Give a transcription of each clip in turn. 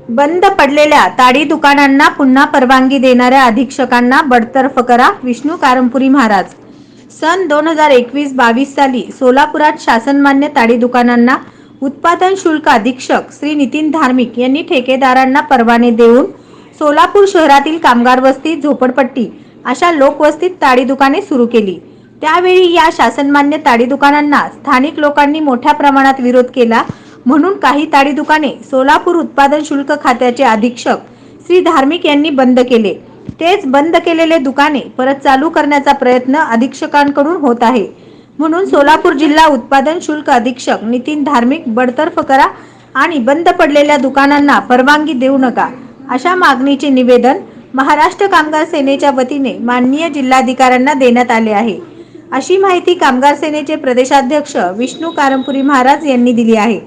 बंद पडलेल्या ताडी दुकानांना पुन्हा परवानगी देणाऱ्या अधीक्षकांना बडतर्फ करा. विष्णू कारंपुरी महाराज. सन 2021-22 साली सोलापुरात शासनमान्य ताडी दुकानांना उत्पादन शुल्क अधीक्षक श्री नितीन धार्मिक यांनी ठेकेदारांना परवाने देऊन सोलापूर शहरातील कामगार वस्ती, झोपडपट्टी अशा लोकवस्तीत ताडी दुकाने सुरू केली. त्यावेळी या शासनमान्य ताडी दुकानांना स्थानिक लोकांनी मोठ्या प्रमाणात विरोध केला. म्हणून काही ताडी दुकाने सोलापूर उत्पादन शुल्क खात्याचे अधीक्षक श्री धार्मिक यांनी बंद केले. तेच बंद केलेले दुकाने परत चालू करण्याचा प्रयत्न अधीक्षकांकडून होत आहे. म्हणून सोलापूर जिल्हा उत्पादन शुल्क अधीक्षक नितीन धार्मिक बडतर्फ करा आणि बंद पडलेल्या दुकानांना परवानगी देऊ नका अशा मागणीचे निवेदन महाराष्ट्र कामगार सेनेच्या वतीने माननीय जिल्हाधिकाऱ्यांना देण्यात आले आहे. अशी माहिती कामगार सेनेचे प्रदेशाध्यक्ष विष्णू कारंपुरी महाराज यांनी दिली आहे.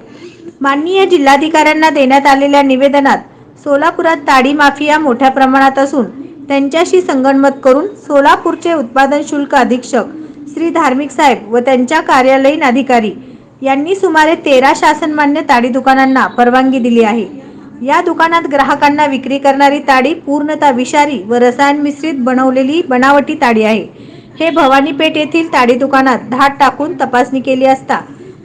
माननीय जिल्हाधिकाऱ्यांना देण्यात आलेल्या निवेदनात सोलापुरात ताडी माफिया मोठ्या प्रमाणात असून त्यांच्याशी संगनमत करून सोलापूरचे उत्पादन शुल्क अधीक्षक श्री धार्मिक साहेब व त्यांच्या कार्यालयीन अधिकारी यांनी सुमारे 13 शासनमान्य ताडी दुकानांना परवानगी दिली आहे. या दुकानात ग्राहकांना विक्री करणारी ताडी पूर्णतः विषारी व रसायन मिश्रित बनवलेली बनावटी ताडी आहे. हे भवानी पेठ येथील ताडी दुकानात धाड टाकून तपासणी केली असता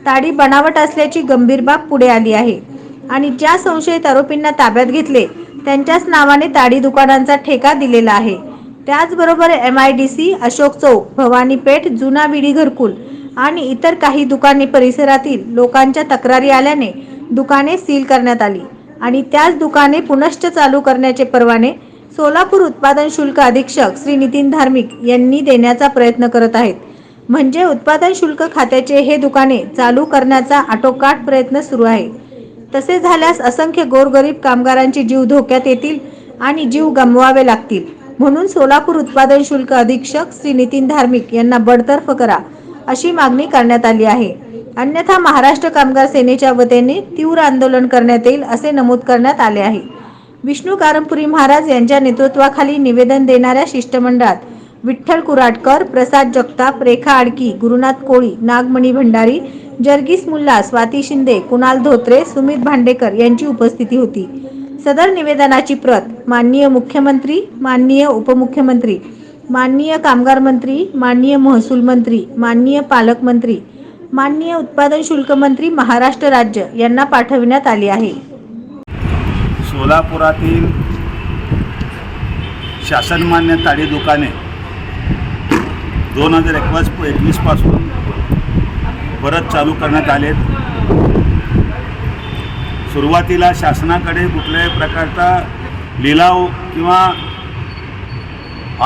ताडी बनावट असल्याची गंभीर बाब पुढे आली आहे आणि ज्या संशयित आरोपींना ताब्यात घेतले त्यांच्याच नावाने ताडी दुकानांचा ठेका दिलेला आहे. त्याचबरोबर MIDC, अशोक चौक, भवानी पेठ, जुना विडी घरकुल आणि इतर काही दुकाने परिसरातील लोकांच्या तक्रारी आल्याने दुकाने सील करण्यात आली आणि त्याच दुकाने पुनश्च चालू करण्याचे परवाने सोलापूर उत्पादन शुल्क अधीक्षक श्री नितीन धार्मिक यांनी देण्याचा प्रयत्न करत आहेत. म्हणजे उत्पादन शुल्क खात्याचे हे दुकाने चालू करण्याचा आटोकाट प्रयत्न सुरू आहे. तसे झाल्यास असंख्य गोरगरीब कामगारांचे जीव धोक्यात येतील आणि जीव गमवावे लागतील. म्हणून सोलापूर उत्पादन शुल्क अधीक्षक श्री नितीन धार्मिक यांना बडतर्फ करा अशी मागणी करण्यात आली आहे. अन्यथा महाराष्ट्र कामगार सेनेच्या वतीने तीव्र आंदोलन करण्यात येईल असे नमूद करण्यात आले आहे. विष्णू कारंपुरी महाराज यांच्या नेतृत्वाखाली निवेदन देणाऱ्या शिष्टमंडळात विठ्ठल कुराटकर, प्रसाद जगताप, रेखा आडकी, गुरुनाथ कोळी, नागमणी भंडारी, जर्गीस मुल्ला, स्वाती शिंदे, कुणाल धोत्रे, सुमित भांडेकर यांची उपस्थिती होती. सदर निवेदनाची प्रत माननीय मुख्यमंत्री, माननीय उपमुख्यमंत्री, माननीय कामगार मंत्री, माननीय महसूल मंत्री, माननीय पालकमंत्री, माननीय उत्पादन शुल्क मंत्री महाराष्ट्र राज्य यांना पाठविण्यात आली आहे. सोलापुरातील शासनमान्य ताडी दुकाने 2021 पासून परत चालू करण्यात आलेत. सुरुवातीला शासनाकडे कुठल्याही प्रकारचा लिलाव किंवा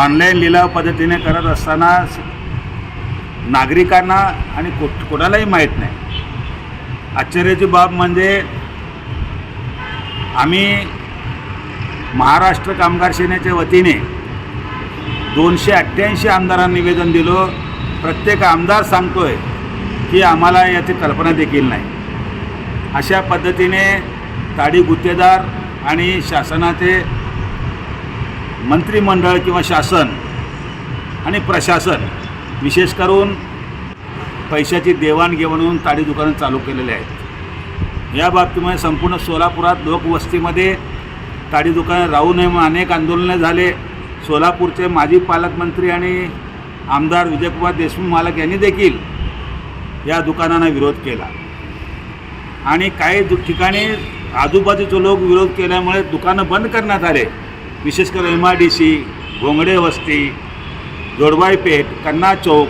ऑनलाईन लिलाव पद्धतीने करत असताना नागरिकांना आणि कोणालाही माहीत नाही. आश्चर्याची बाब म्हणजे आम्ही महाराष्ट्र कामगार सेनेच्या वतीने 288 आमदारांना निवेदन दिलो. प्रत्येक आमदार सांगतोय की आम्हाला याची कल्पना देखील नाही. अशा पद्धतीने ताडी गुत्तेदार आणि शासनाचे मंत्रिमंडळ किंवा शासन आणि प्रशासन विशेष करून पैशाची देवाणघेवाण ताडी दुकानं चालू केलेले आहेत. या बाबतीमध्ये संपूर्ण सोलापुरात लोकवस्तीमध्ये ताडी दुकानं राहू नये म्हणून अनेक आंदोलने झाले. सोलापूरचे माजी पालकमंत्री आणि आमदार विजयकुमार देशमुख मालक यांनी देखील या दुकानांना विरोध केला आणि काही ठिकाणी आजूबाजूचे लोक विरोध केल्यामुळे दुकानं बंद करण्यात आले. विशेष करून MIDC, घोंगडे वस्ती, जोडबाई पेठ, कन्ना चौक,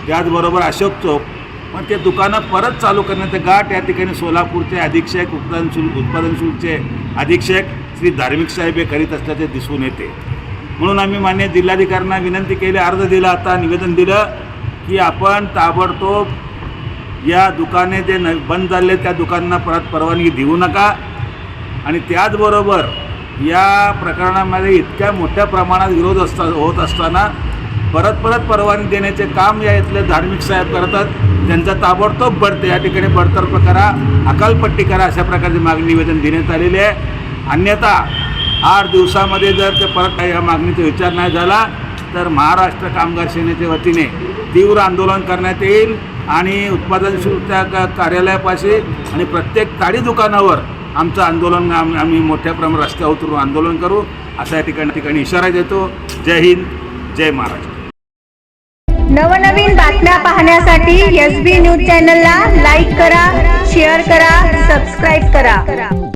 त्याचबरोबर अशोक चौक. पण ते दुकानं परत चालू करण्याचे गाठ या ठिकाणी सोलापूरचे अधीक्षक उत्पादन शुल्कचे अधीक्षक श्री धार्मिक साहेब हे करीत असल्याचे दिसून येते. म्हणून आम्ही मान्य जिल्हाधिकाऱ्यांना विनंती केली, अर्ज दिला, आता निवेदन दिलं की आपण ताबडतोब या दुकाने जे बंद झाले त्या दुकानांना परत परवानगी देऊ नका. आणि त्याचबरोबर या प्रकरणामध्ये इतक्या मोठ्या प्रमाणात विरोध होत असताना परत परवानगी देण्याचे काम या इथले धार्मिक साहेब करतात. त्यांचा ताबडतोब या ठिकाणी बडतर्फ करा, अकालपट्टी करा अशा प्रकारची मागणी निवेदन देण्यात आलेली आहे. अन्यथा 8 दिवसामध्ये जर ते परत या मागणीचा विचार नाही झाला तर महाराष्ट्र कामगार सेनेच्या वतीने तीव्र आंदोलन करण्यात येईल आणि उत्पादन शुल्क कार्यालयापाशी आणि प्रत्येक ताडी दुकानावर आमचं आंदोलन आम्ही मोठ्या प्रमाणात रस्त्यावर उतरून आंदोलन करू अशा ठिकाणी इशारा देतो. जय हिंद, जय महाराष्ट्र. नवनवीन बातम्या पाहण्यासाठी SB न्यूज चॅनलला लाईक करा, शेअर करा, सबस्क्राईब करा.